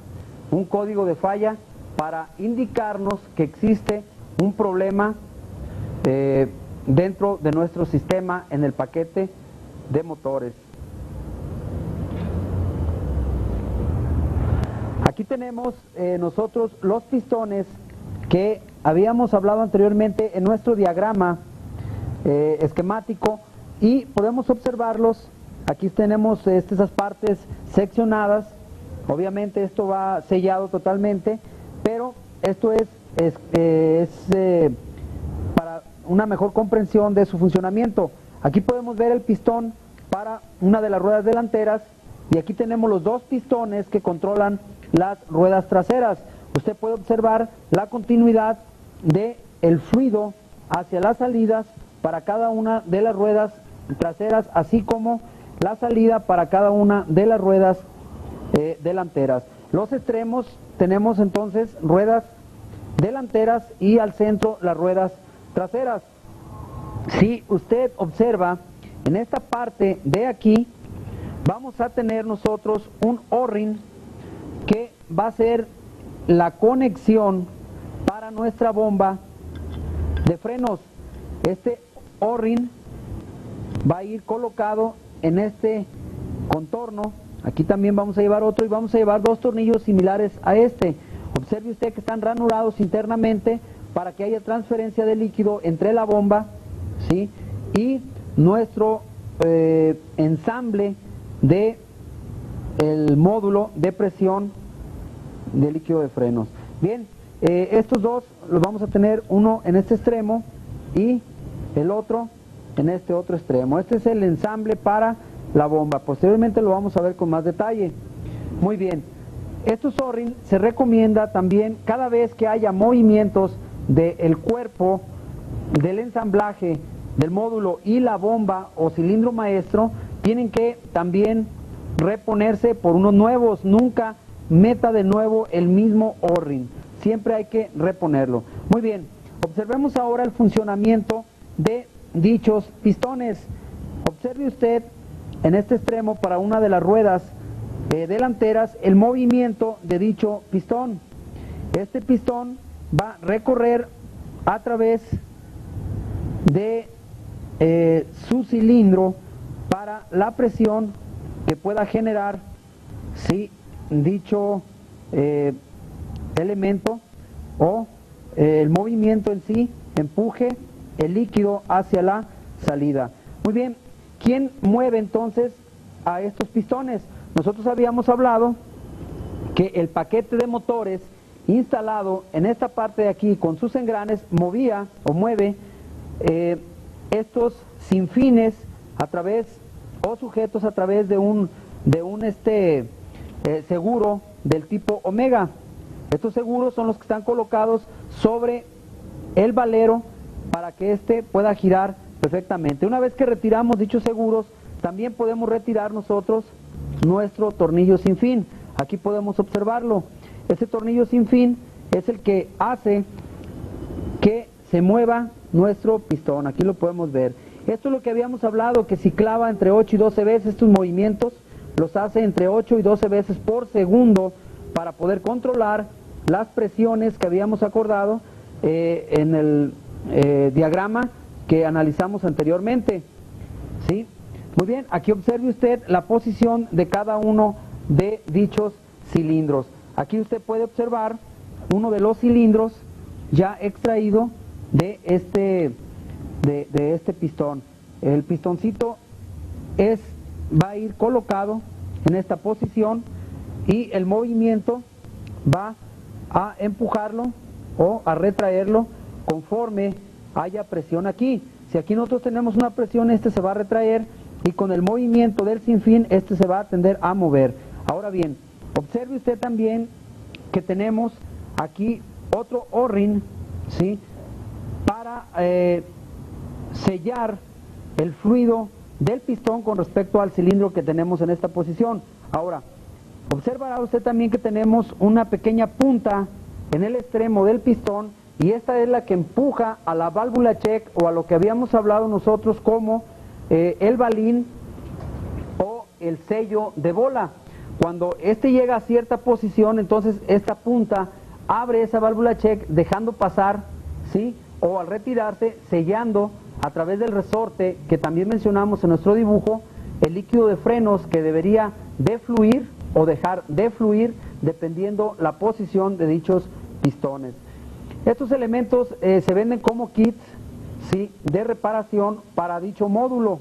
un código de falla para indicarnos que existe un problema dentro de nuestro sistema en el paquete de motores. Aquí tenemos nosotros los pistones que habíamos hablado anteriormente en nuestro diagrama esquemático y podemos observarlos. Aquí tenemos esas partes seccionadas. Obviamente esto va sellado totalmente, pero esto es para una mejor comprensión de su funcionamiento. Aquí podemos ver el pistón para una de las ruedas delanteras y aquí tenemos los dos pistones que controlan las ruedas traseras. Usted puede observar la continuidad del fluido hacia las salidas para cada una de las ruedas traseras, así como la salida para cada una de las ruedas delanteras. Los extremos tenemos entonces ruedas delanteras y al centro las ruedas traseras. Si usted observa en esta parte de aquí, vamos a tener nosotros un O-ring que va a ser la conexión para nuestra bomba de frenos. Este O-ring va a ir colocado en este contorno. Aquí también vamos a llevar otro y vamos a llevar dos tornillos similares a este. Observe usted que están ranurados internamente para que haya transferencia de líquido entre la bomba, ¿sí?, y nuestro ensamble de el módulo de presión de líquido de frenos. Bien, estos dos los vamos a tener, uno en este extremo y el otro en este otro extremo. Este es el ensamble para la bomba. Posteriormente lo vamos a ver con más detalle. Muy bien, estos O-ring se recomienda también cada vez que haya movimientos del cuerpo del ensamblaje del módulo y la bomba o cilindro maestro, tienen que también reponerse por unos nuevos. Nunca meta de nuevo el mismo O-ring, siempre hay que reponerlo. Muy bien, observemos ahora el funcionamiento de dichos pistones. Observe usted en este extremo para una de las ruedas delanteras el movimiento de dicho pistón. Este pistón va a recorrer a través de su cilindro para la presión que pueda generar, ¿sí?, dicho elemento o el movimiento en sí empuje el líquido hacia la salida. Muy bien, ¿quién mueve entonces a estos pistones? Nosotros habíamos hablado que el paquete de motores instalado en esta parte de aquí con sus engranes movía o mueve estos sinfines a través o sujetos a través de un seguro del tipo omega. Estos seguros son los que están colocados sobre el valero para que éste pueda girar perfectamente. Una vez que retiramos dichos seguros, también podemos retirar nosotros nuestro tornillo sin fin. Aquí podemos observarlo. Este tornillo sin fin es el que hace que se mueva nuestro pistón. Aquí lo podemos ver. Esto es lo que habíamos hablado, que si clava entre 8 y 12 veces estos movimientos, los hace entre 8 y 12 veces por segundo para poder controlar las presiones que habíamos acordado en el diagrama que analizamos anteriormente. ¿Sí? Muy bien, aquí observe usted la posición de cada uno de dichos cilindros. Aquí usted puede observar uno de los cilindros ya extraído de este pistón. El pistoncito va a ir colocado en esta posición y el movimiento va a empujarlo o a retraerlo conforme haya presión aquí. Si aquí nosotros tenemos una presión, este se va a retraer y con el movimiento del sinfín este se va a tender a mover. Ahora bien, observe usted también que tenemos aquí otro O-ring, ¿sí?, para sellar el fluido del pistón con respecto al cilindro que tenemos en esta posición. Ahora, observará usted también que tenemos una pequeña punta en el extremo del pistón y esta es la que empuja a la válvula check o a lo que habíamos hablado nosotros como el balín o el sello de bola. Cuando este llega a cierta posición, entonces esta punta abre esa válvula check dejando pasar, ¿sí?, o al retirarse sellando a través del resorte que también mencionamos en nuestro dibujo el líquido de frenos que debería de fluir o dejar de fluir dependiendo la posición de dichos pistones. Estos elementos se venden como kits, ¿sí?, de reparación para dicho módulo.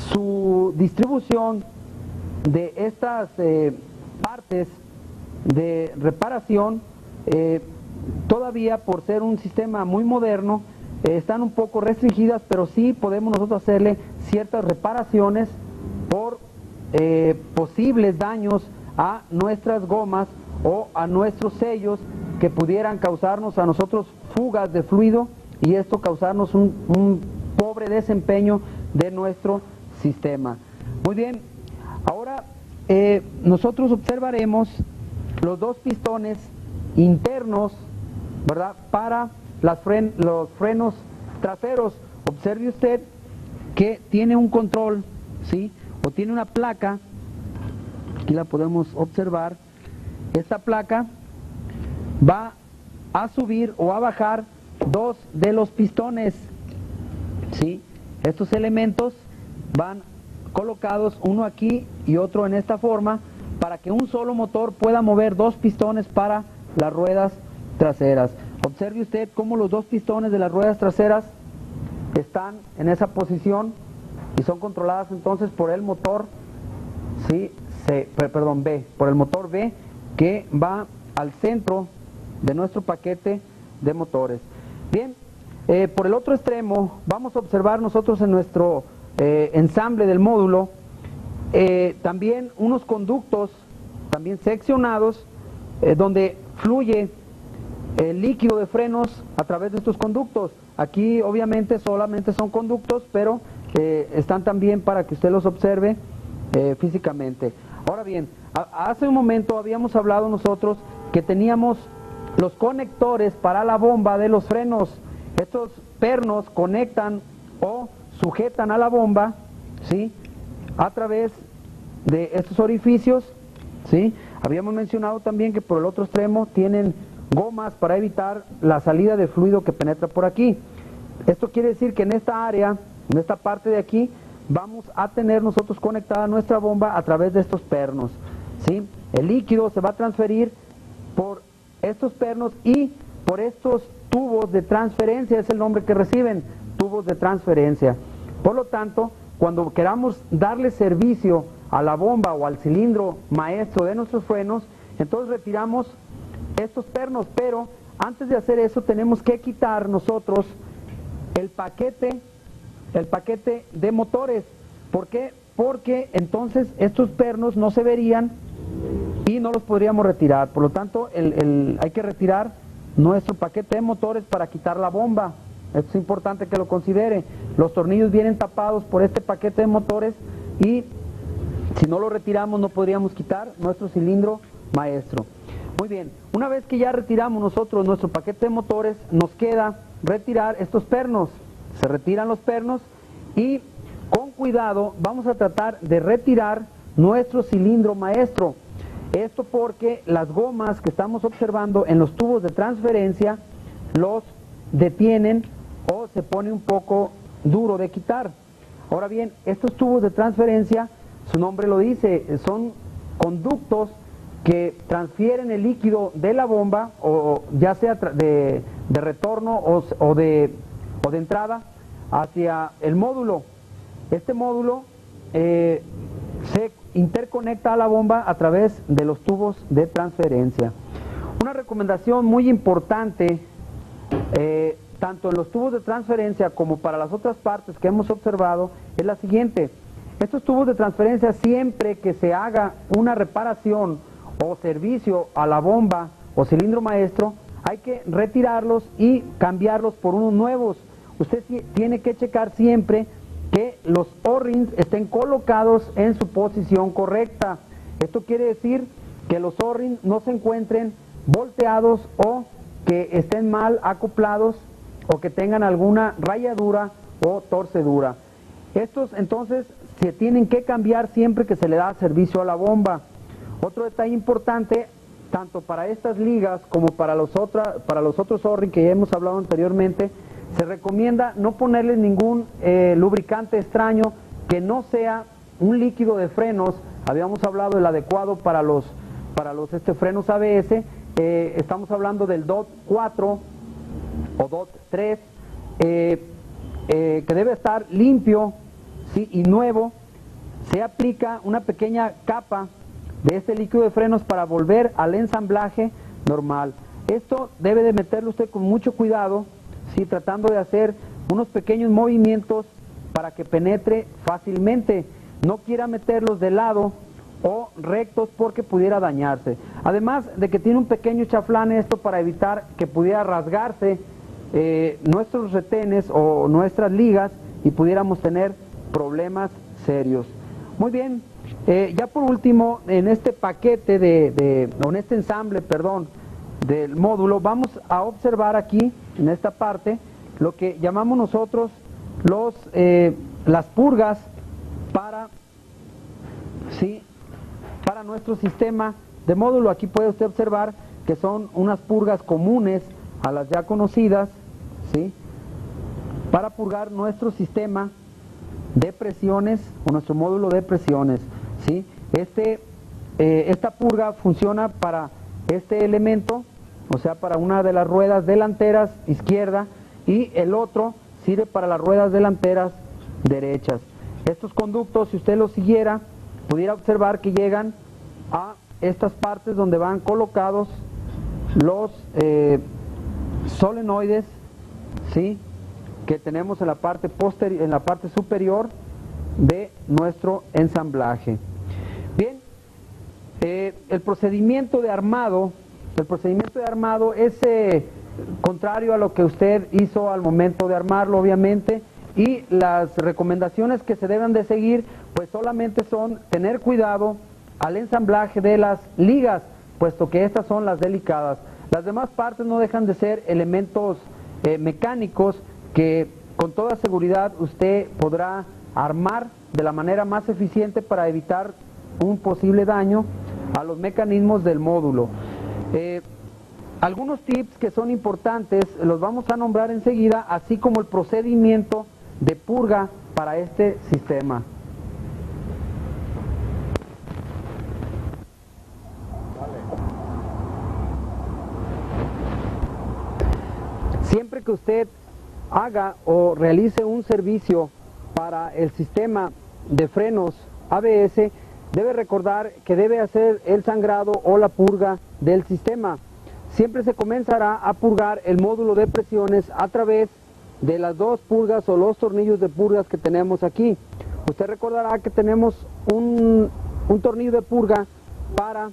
Su distribución de estas partes de reparación, todavía por ser un sistema muy moderno, están un poco restringidas, pero sí podemos nosotros hacerle ciertas reparaciones por posibles daños a nuestras gomas o a nuestros sellos que pudieran causarnos a nosotros fugas de fluido y esto causarnos un pobre desempeño de nuestro sistema. Muy bien, ahora nosotros observaremos los dos pistones internos, ¿verdad?, para los frenos traseros. Observe usted que tiene un control, ¿sí?, o tiene una placa. Aquí la podemos observar. Esta placa va a subir o a bajar dos de los pistones, ¿sí? Estos elementos van colocados uno aquí y otro en esta forma para que un solo motor pueda mover dos pistones para las ruedas traseras. Observe usted cómo los dos pistones de las ruedas traseras están en esa posición y son controladas entonces por el motor, ¿sí?, B, por el motor B, que va al centro de nuestro paquete de motores. Bien, por el otro extremo vamos a observar nosotros en nuestro ensamble del módulo también unos conductos también seccionados donde fluye el líquido de frenos a través de estos conductos. Aquí obviamente solamente son conductos, pero están también para que usted los observe físicamente. Ahora bien, hace un momento habíamos hablado nosotros que teníamos los conectores para la bomba de los frenos. Estos pernos conectan o sujetan a la bomba, ¿sí?, a través de estos orificios, ¿sí? Habíamos mencionado también que por el otro extremo tienen gomas para evitar la salida de fluido que penetra por aquí. Esto quiere decir que en esta área, en esta parte de aquí, vamos a tener nosotros conectada nuestra bomba a través de estos pernos, ¿sí? El líquido se va a transferir por estos pernos y por estos tubos de transferencia, es el nombre que reciben, tubos de transferencia. Por lo tanto, cuando queramos darle servicio a la bomba o al cilindro maestro de nuestros frenos, entonces retiramos estos pernos, pero antes de hacer eso tenemos que quitar nosotros el paquete de motores. ¿Por qué? Porque entonces estos pernos no se verían y no los podríamos retirar. Por lo tanto, hay que retirar nuestro paquete de motores para quitar la bomba. Esto es importante que lo considere. Los tornillos vienen tapados por este paquete de motores y si no lo retiramos no podríamos quitar nuestro cilindro maestro. Muy bien, una vez que ya retiramos nosotros nuestro paquete de motores, nos queda retirar estos pernos. Se retiran los pernos y con cuidado vamos a tratar de retirar nuestro cilindro maestro. Esto porque las gomas que estamos observando en los tubos de transferencia los detienen o se pone un poco duro de quitar. Ahora bien, estos tubos de transferencia, su nombre lo dice, son conductos que transfieren el líquido de la bomba, o ya sea de retorno o de entrada hacia el módulo. Este módulo se interconecta a la bomba a través de los tubos de transferencia. Una recomendación muy importante, tanto en los tubos de transferencia como para las otras partes que hemos observado, es la siguiente. Estos tubos de transferencia, siempre que se haga una reparación o servicio a la bomba o cilindro maestro, hay que retirarlos y cambiarlos por unos nuevos. Usted tiene que checar siempre que los O-rings estén colocados en su posición correcta. Esto quiere decir que los O-rings no se encuentren volteados o que estén mal acoplados o que tengan alguna rayadura o torcedura. Estos entonces se tienen que cambiar siempre que se le da servicio a la bomba. Otro detalle importante, tanto para estas ligas como para los otros O-rings que ya hemos hablado anteriormente, se recomienda no ponerles ningún lubricante extraño que no sea un líquido de frenos. Habíamos hablado del adecuado para los frenos ABS, estamos hablando del DOT 4 o DOT 3, que debe estar limpio, ¿sí?, y nuevo. Se aplica una pequeña capa de este líquido de frenos para volver al ensamblaje normal. Esto debe de meterlo usted con mucho cuidado, ¿sí?, tratando de hacer unos pequeños movimientos para que penetre fácilmente. No quiera meterlos de lado o rectos porque pudiera dañarse. Además de que tiene un pequeño chaflán esto para evitar que pudiera rasgarse nuestros retenes o nuestras ligas y pudiéramos tener problemas serios. Muy bien, ya por último, en este paquete o en este ensamble, perdón, del módulo, vamos a observar aquí, en esta parte, lo que llamamos nosotros las purgas para nuestro sistema de módulo. Aquí puede usted observar que son unas purgas comunes a las ya conocidas, ¿sí?, para purgar nuestro sistema de presiones o nuestro módulo de presiones, ¿sí? Esta purga funciona para este elemento, o sea, para una de las ruedas delanteras izquierda, y el otro sirve para las ruedas delanteras derechas. Estos conductos, si usted los siguiera, pudiera observar que llegan a estas partes donde van colocados los solenoides, ¿sí?, que tenemos en la parte superior de nuestro ensamblaje. Bien, el procedimiento de armado es contrario a lo que usted hizo al momento de armarlo, obviamente, y las recomendaciones que se deben de seguir pues solamente son tener cuidado al ensamblaje de las ligas, puesto que estas son las delicadas. Las demás partes no dejan de ser elementos mecánicos que con toda seguridad usted podrá armar de la manera más eficiente para evitar un posible daño a los mecanismos del módulo. Algunos tips que son importantes los vamos a nombrar enseguida, así como el procedimiento de purga para este sistema. Siempre que usted haga o realice un servicio para el sistema de frenos ABS, debe recordar que debe hacer el sangrado o la purga del sistema. Siempre se comenzará a purgar el módulo de presiones a través de las dos purgas o los tornillos de purgas que tenemos aquí. Usted recordará que tenemos un tornillo de purga para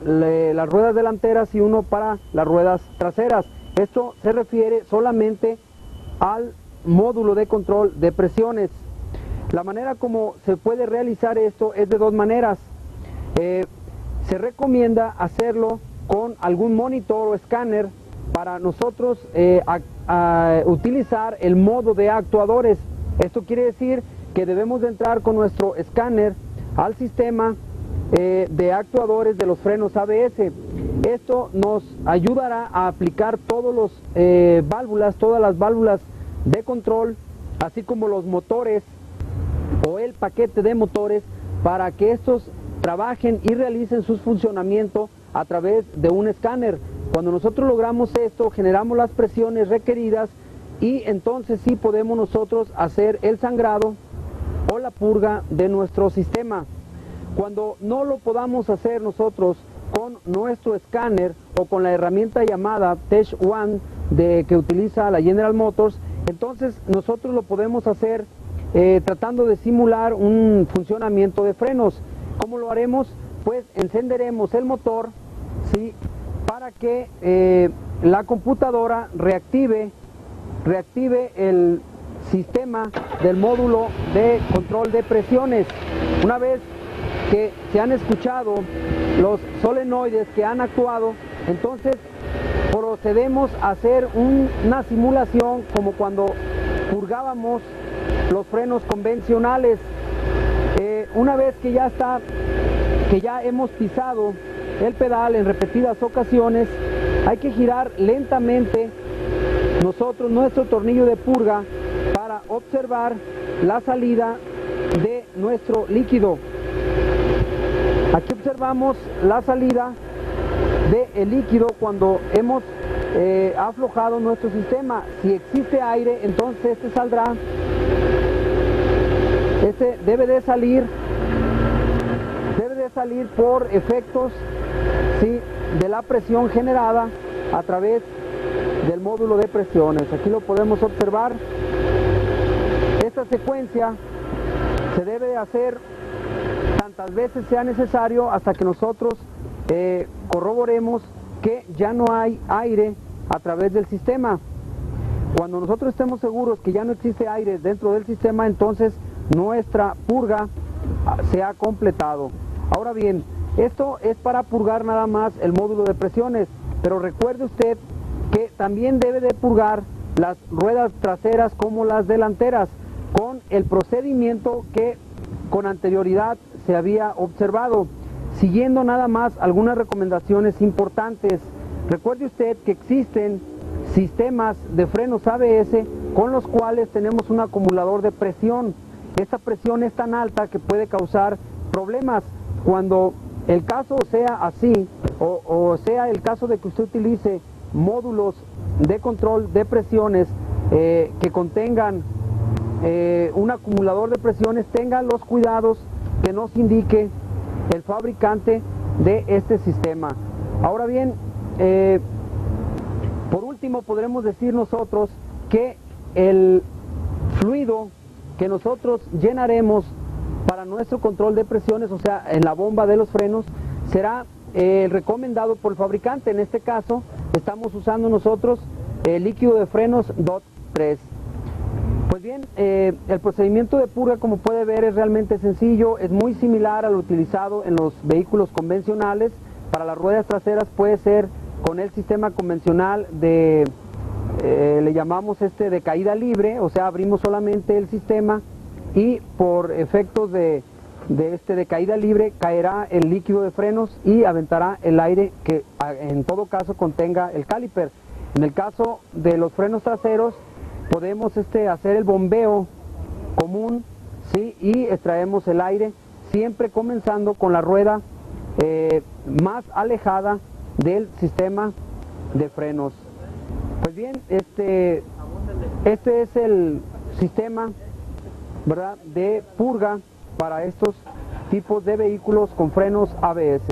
las ruedas delanteras y uno para las ruedas traseras. Esto se refiere solamente al módulo de control de presiones. La manera como se puede realizar esto es de dos maneras. Se recomienda hacerlo con algún monitor o escáner para nosotros utilizar el modo de actuadores. Esto quiere decir que debemos de entrar con nuestro escáner al sistema de actuadores de los frenos ABS. Esto nos ayudará a aplicar todas las válvulas de control, así como los motores o el paquete de motores, para que estos trabajen y realicen su funcionamiento a través de un escáner. Cuando nosotros logramos esto, generamos las presiones requeridas y entonces sí podemos nosotros hacer el sangrado o la purga de nuestro sistema. Cuando no lo podamos hacer nosotros con nuestro escáner o con la herramienta llamada Tech One que utiliza la General Motors, entonces nosotros lo podemos hacer tratando de simular un funcionamiento de frenos. ¿Cómo lo haremos? Pues encenderemos el motor, ¿sí?, para que la computadora reactive el sistema del módulo de control de presiones. Una vez que se han escuchado los solenoides que han actuado, entonces procedemos a hacer una simulación como cuando purgábamos los frenos convencionales. Una vez que ya hemos pisado el pedal en repetidas ocasiones, hay que girar lentamente nuestro tornillo de purga para observar la salida de nuestro líquido. Aquí observamos la salida del líquido cuando hemos aflojado nuestro sistema. Si existe aire, entonces este saldrá, este debe de salir por efectos, ¿sí?, de la presión generada a través del módulo de presiones. Aquí lo podemos observar. Esta secuencia se debe hacer tantas veces sea necesario hasta que nosotros corroboremos que ya no hay aire a través del sistema. Cuando nosotros estemos seguros que ya no existe aire dentro del sistema, entonces nuestra purga se ha completado. Ahora bien, esto es para purgar nada más el módulo de presiones, pero recuerde usted que también debe de purgar las ruedas traseras como las delanteras, con el procedimiento que con anterioridad se había observado, siguiendo nada más algunas recomendaciones importantes. Recuerde usted que existen sistemas de frenos ABS con los cuales tenemos un acumulador de presión. Esta presión es tan alta que puede causar problemas. Cuando el caso sea así, o sea el caso de que usted utilice módulos de control de presiones que contengan un acumulador de presiones, tengan los cuidados que nos indique el fabricante de este sistema. Ahora bien, por último podremos decir nosotros que el fluido que nosotros llenaremos para nuestro control de presiones, o sea, en la bomba de los frenos, será recomendado por el fabricante. En este caso estamos usando nosotros el líquido de frenos DOT 3. Pues bien, el procedimiento de purga, como puede ver, es realmente sencillo, es muy similar al utilizado en los vehículos convencionales. Para las ruedas traseras puede ser con el sistema convencional de, le llamamos de caída libre, o sea, abrimos solamente el sistema y por efectos de caída libre caerá el líquido de frenos y aventará el aire que en todo caso contenga el caliper. En el caso de los frenos traseros podemos hacer el bombeo común, ¿sí?, y extraemos el aire, siempre comenzando con la rueda más alejada del sistema de frenos. Pues bien, este es el sistema, ¿verdad?, de purga para estos tipos de vehículos con frenos ABS.